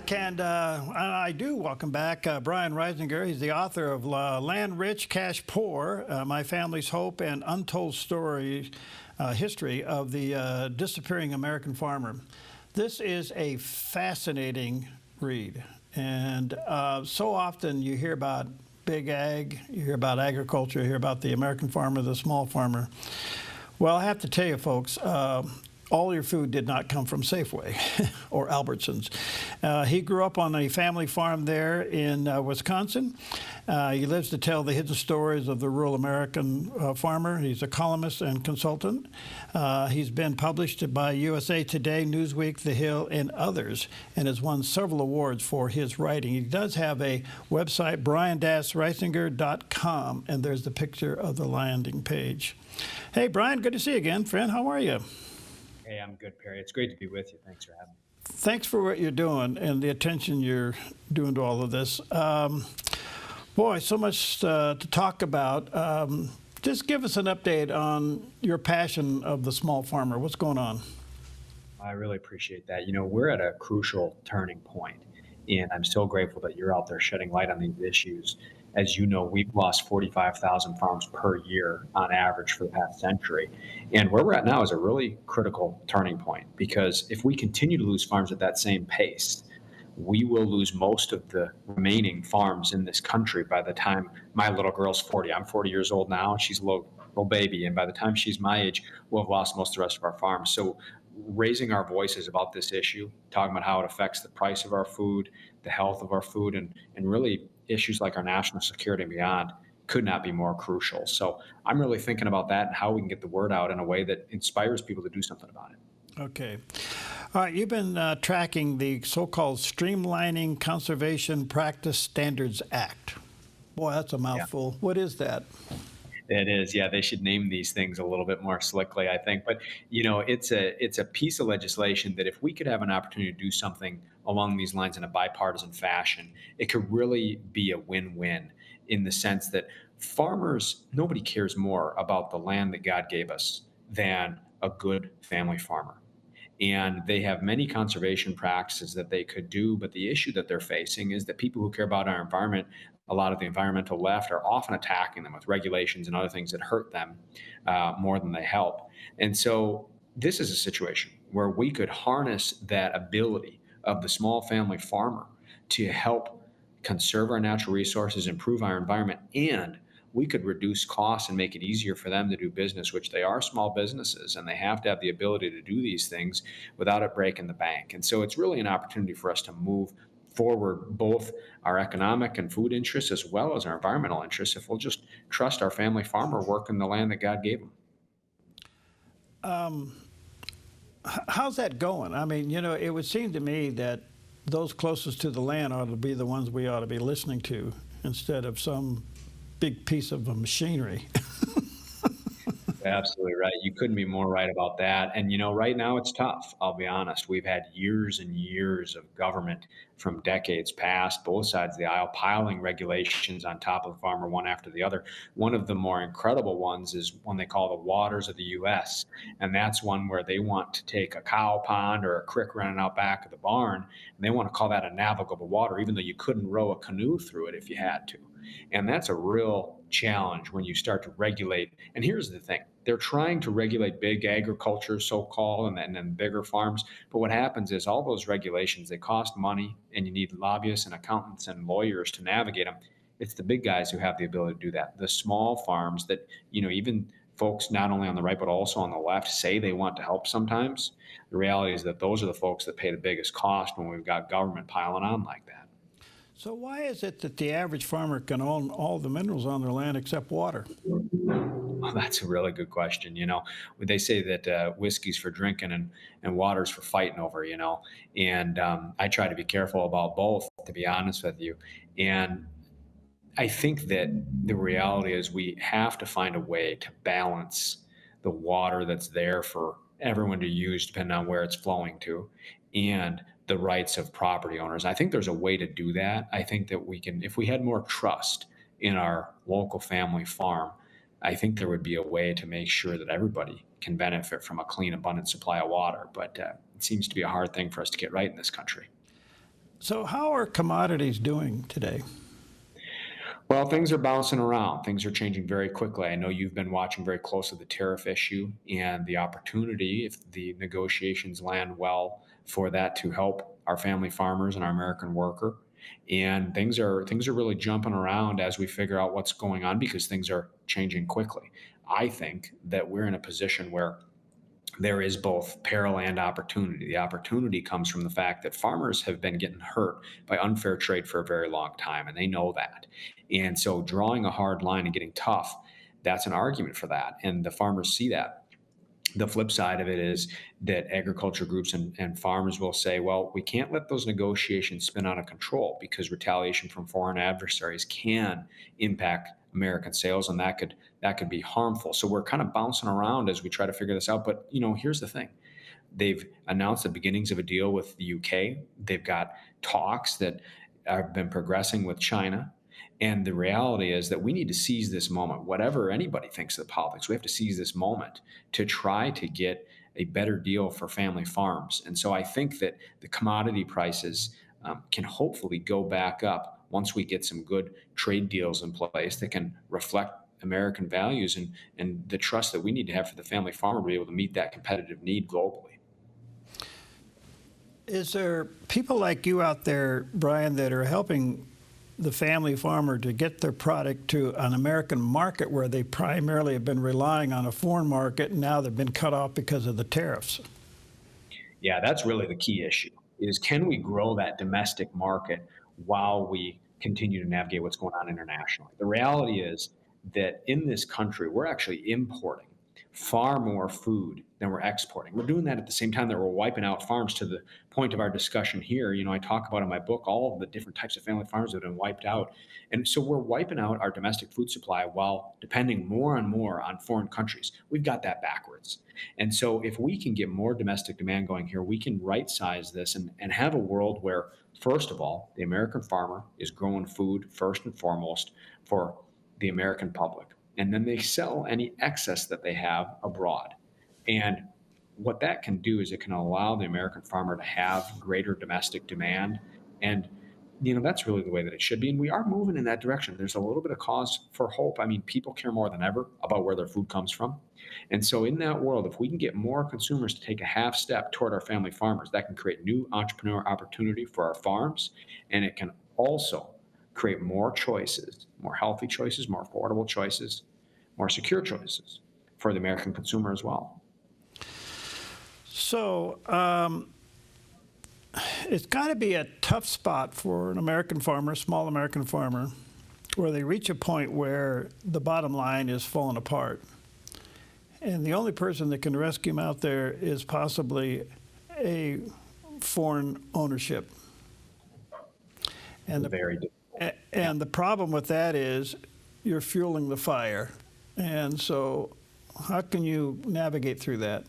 back, and I do welcome back Brian Reisinger. He's the author of Land Rich, Cash Poor, My Family's Hope and Untold Story, History of the Disappearing American Farmer. This is a fascinating read, and so often you hear about big ag, you hear about agriculture, you hear about the American farmer, the small farmer. Well, I have to tell you, folks, all your food did not come from Safeway or Albertsons. He grew up on a family farm there in Wisconsin. He lives to tell the hidden stories of the rural American farmer. He's a columnist and consultant. He's been published by USA Today, Newsweek, The Hill, and others, and has won several awards for his writing. He does have a website, brian-reisinger.com, and there's the picture of the landing page. Hey, Brian, good to see you again, friend. How are you? Hey, I'm good, Perry. It's great to be with you. Thanks for having me. Thanks for what you're doing and the attention you're doing to all of this. Boy, so much to talk about. Just give us an update on your passion of the small farmer. What's going on? I really appreciate that. You know, we're at a crucial turning point, and I'm so grateful that you're out there shedding light on these issues. As you know, we've lost 45,000 farms per year on average for the past century. And where we're at now is a really critical turning point, because if we continue to lose farms at that same pace, we will lose most of the remaining farms in this country by the time my little girl's 40. I'm 40 years old now. She's a little baby. And by the time she's my age, we'll have lost most of the rest of our farms. So raising our voices about this issue, talking about how it affects the price of our food, the health of our food, and really issues like our national security and beyond could not be more crucial. So I'm really thinking about that and how we can get the word out in a way that inspires people to do something about it. Okay. All right, you've been tracking the so-called Streamlining Conservation Practice Standards Act. Boy, that's a mouthful. Yeah. What is that? It is. Yeah, they should name these things a little bit more slickly, I think. But, you know, it's a piece of legislation that if we could have an opportunity to do something along these lines in a bipartisan fashion, it could really be a win-win in the sense that farmers, nobody cares more about the land that God gave us than a good family farmer. And they have many conservation practices that they could do, but the issue that they're facing is that people who care about our environment, a lot of the environmental left, are often attacking them with regulations and other things that hurt them more than they help. And so this is a situation where we could harness that ability of the small family farmer to help conserve our natural resources, improve our environment, and we could reduce costs and make it easier for them to do business, which they are small businesses, and they have to have the ability to do these things without it breaking the bank. And so it's really an opportunity for us to move forward both our economic and food interests as well as our environmental interests if we'll just trust our family farmer working the land that God gave them. How's that going? I mean, you know, it would seem to me that those closest to the land ought to be the ones we ought to be listening to instead of some big piece of machinery. Absolutely right. You couldn't be more right about that. And, you know, right now it's tough. I'll be honest. We've had years and years of government from decades past, both sides of the aisle, piling regulations on top of the farmer one after the other. One of the more incredible ones is one they call the waters of the U.S. And that's one where they want to take a cow pond or a creek running out back of the barn, and they want to call that a navigable water, even though you couldn't row a canoe through it if you had to. And that's a real challenge when you start to regulate. And here's the thing. They're trying to regulate big agriculture, so-called, and then bigger farms. But what happens is all those regulations, they cost money, and you need lobbyists and accountants and lawyers to navigate them. It's the big guys who have the ability to do that. The small farms that, you know, even folks not only on the right but also on the left say they want to help sometimes. The reality is that those are the folks that pay the biggest cost when we've got government piling on like that. So why is it that the average farmer can own all the minerals on their land except water? Well, that's a really good question. You know, they say that whiskey's for drinking and water's for fighting over, you know, and I try to be careful about both, to be honest with you. And I think that the reality is we have to find a way to balance the water that's there for everyone to use, depending on where it's flowing to, and the rights of property owners. I think there's a way to do that. I think that we can, if we had more trust in our local family farm, I think there would be a way to make sure that everybody can benefit from a clean, abundant supply of water. But it seems to be a hard thing for us to get right in this country. So, how are commodities doing today? Well, things are bouncing around. Things are changing very quickly. I know you've been watching very closely the tariff issue and the opportunity, if the negotiations land well, for that to help our family farmers and our American worker. And things are really jumping around as we figure out what's going on because things are changing quickly. I think that we're in a position where there is both peril and opportunity. The opportunity comes from the fact that farmers have been getting hurt by unfair trade for a very long time, and they know that. And so, drawing a hard line and getting tough, that's an argument for that. And the farmers see that. The flip side of it is that agriculture groups and farmers will say, well, we can't let those negotiations spin out of control because retaliation from foreign adversaries can impact American sales, and that could be harmful. So we're kind of bouncing around as we try to figure this out. But here's the thing: they've announced the beginnings of a deal with the UK. They've got talks that have been progressing with China. And the reality is that we need to seize this moment. Whatever anybody thinks of the politics, we have to seize this moment to try to get a better deal for family farms. And so I think that the commodity prices can hopefully go back up once we get some good trade deals in place that can reflect American values and the trust that we need to have for the family farmer to be able to meet that competitive need globally. Is there people like you out there, Brian, that are helping the family farmer to get their product to an American market where they primarily have been relying on a foreign market, and now they've been cut off because of the tariffs? Yeah, that's really the key issue is can we grow that domestic market while we continue to navigate what's going on internationally? The reality is that in this country, we're actually importing far more food than we're exporting. We're doing that at the same time that we're wiping out farms to the point of our discussion here. I talk about in my book all of the different types of family farms that have been wiped out. And so we're wiping out our domestic food supply while depending more and more on foreign countries. We've got that backwards. And so if we can get more domestic demand going here, we can right size this and have a world where, first of all, the American farmer is growing food first and foremost for the American public. And then they sell any excess that they have abroad. And what that can do is it can allow the American farmer to have greater domestic demand. And, that's really the way that it should be. And we are moving in that direction. There's a little bit of cause for hope. I mean, people care more than ever about where their food comes from. And so in that world, if we can get more consumers to take a half step toward our family farmers, that can create new entrepreneur opportunity for our farms. And it can also create more choices, more healthy choices, more affordable choices, more secure choices for the American consumer as well. So it's got to be a tough spot for an American farmer, small American farmer, where they reach a point where the bottom line is falling apart. And the only person that can rescue them out there is possibly a foreign ownership. And the problem with that is you're fueling the fire. And so how can you navigate through that?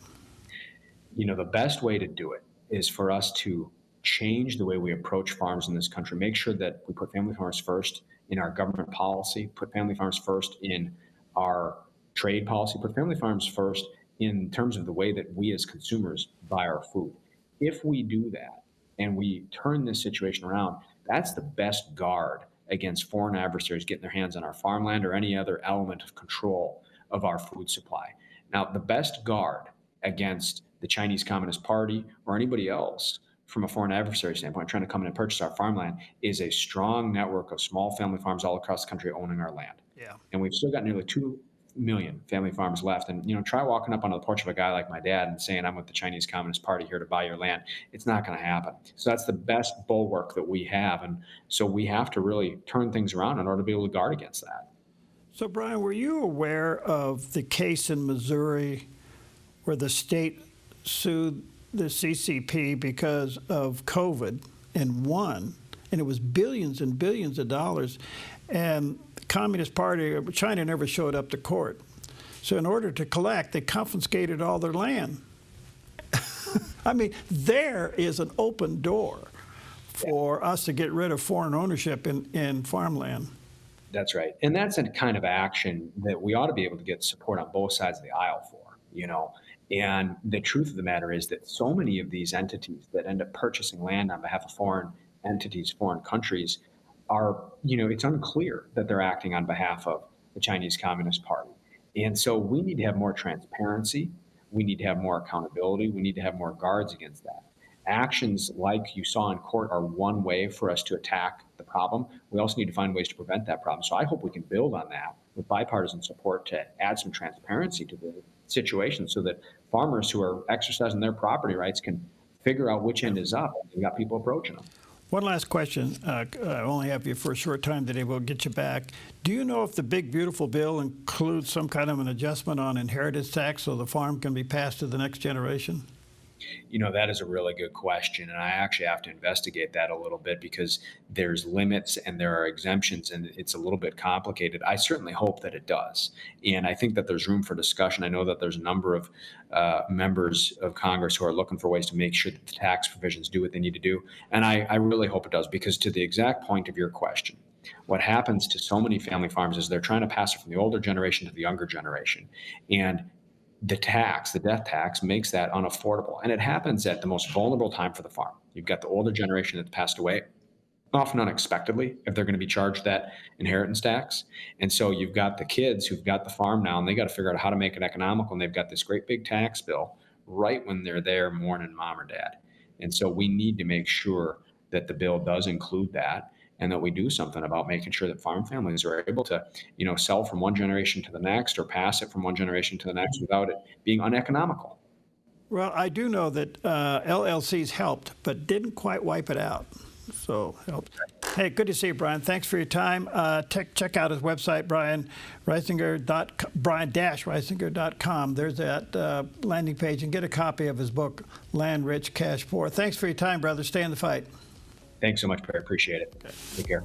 The best way to do it is for us to change the way we approach farms in this country, make sure that we put family farmers first in our government policy, put family farmers first in our trade policy, put family farms first in terms of the way that we as consumers buy our food. If we do that and we turn this situation around, that's the best guard against foreign adversaries getting their hands on our farmland or any other element of control of our food supply. Now, the best guard against the Chinese Communist Party or anybody else from a foreign adversary standpoint trying to come in and purchase our farmland is a strong network of small family farms all across the country owning our land. Yeah. And we've still got nearly 2 million family farms left. And, try walking up onto the porch of a guy like my dad and saying, I'm with the Chinese Communist Party here to buy your land. It's not going to happen. So that's the best bulwark that we have. And so we have to really turn things around in order to be able to guard against that. So, Brian, were you aware of the case in Missouri where the state sued the CCP because of COVID and won, and it was billions and billions of dollars, and the Communist Party of China never showed up to court. So in order to collect, they confiscated all their land. I mean, there is an open door for us to get rid of foreign ownership in farmland. That's right. And that's a kind of action that we ought to be able to get support on both sides of the aisle for, And the truth of the matter is that so many of these entities that end up purchasing land on behalf of foreign entities, foreign countries, are, it's unclear that they're acting on behalf of the Chinese Communist Party. And so we need to have more transparency. We need to have more accountability. We need to have more guards against that. Actions like you saw in court are one way for us to attack the problem. We also need to find ways to prevent that problem. So I hope we can build on that with bipartisan support to add some transparency to the situation so that farmers who are exercising their property rights can figure out which end is up. We've got people approaching them. One last question. I only have you for a short time today. We'll get you back. Do you know if the big, beautiful bill includes some kind of an adjustment on inheritance tax so the farm can be passed to the next generation? That is a really good question. And I actually have to investigate that a little bit because there's limits and there are exemptions and it's a little bit complicated. I certainly hope that it does. And I think that there's room for discussion. I know that there's a number of members of Congress who are looking for ways to make sure that the tax provisions do what they need to do. And I really hope it does, because to the exact point of your question, what happens to so many family farms is they're trying to pass it from the older generation to the younger generation. And the death tax makes that unaffordable. And it happens at the most vulnerable time for the farm. You've got the older generation that's passed away, often unexpectedly, if they're going to be charged that inheritance tax. And so you've got the kids who've got the farm now, and they got to figure out how to make it economical. And they've got this great big tax bill right when they're there mourning mom or dad. And so we need to make sure that the bill does include that, and that we do something about making sure that farm families are able to, sell from one generation to the next or pass it from one generation to the next without it being uneconomical. Well, I do know that LLCs helped, but didn't quite wipe it out. So helped. Hey, good to see you, Brian. Thanks for your time. Check out his website, brian-reisinger.com. There's that landing page, and get a copy of his book, Land Rich, Cash Poor. Thanks for your time, brother. Stay in the fight. Thanks so much, Perry. Appreciate it. Okay. Take care.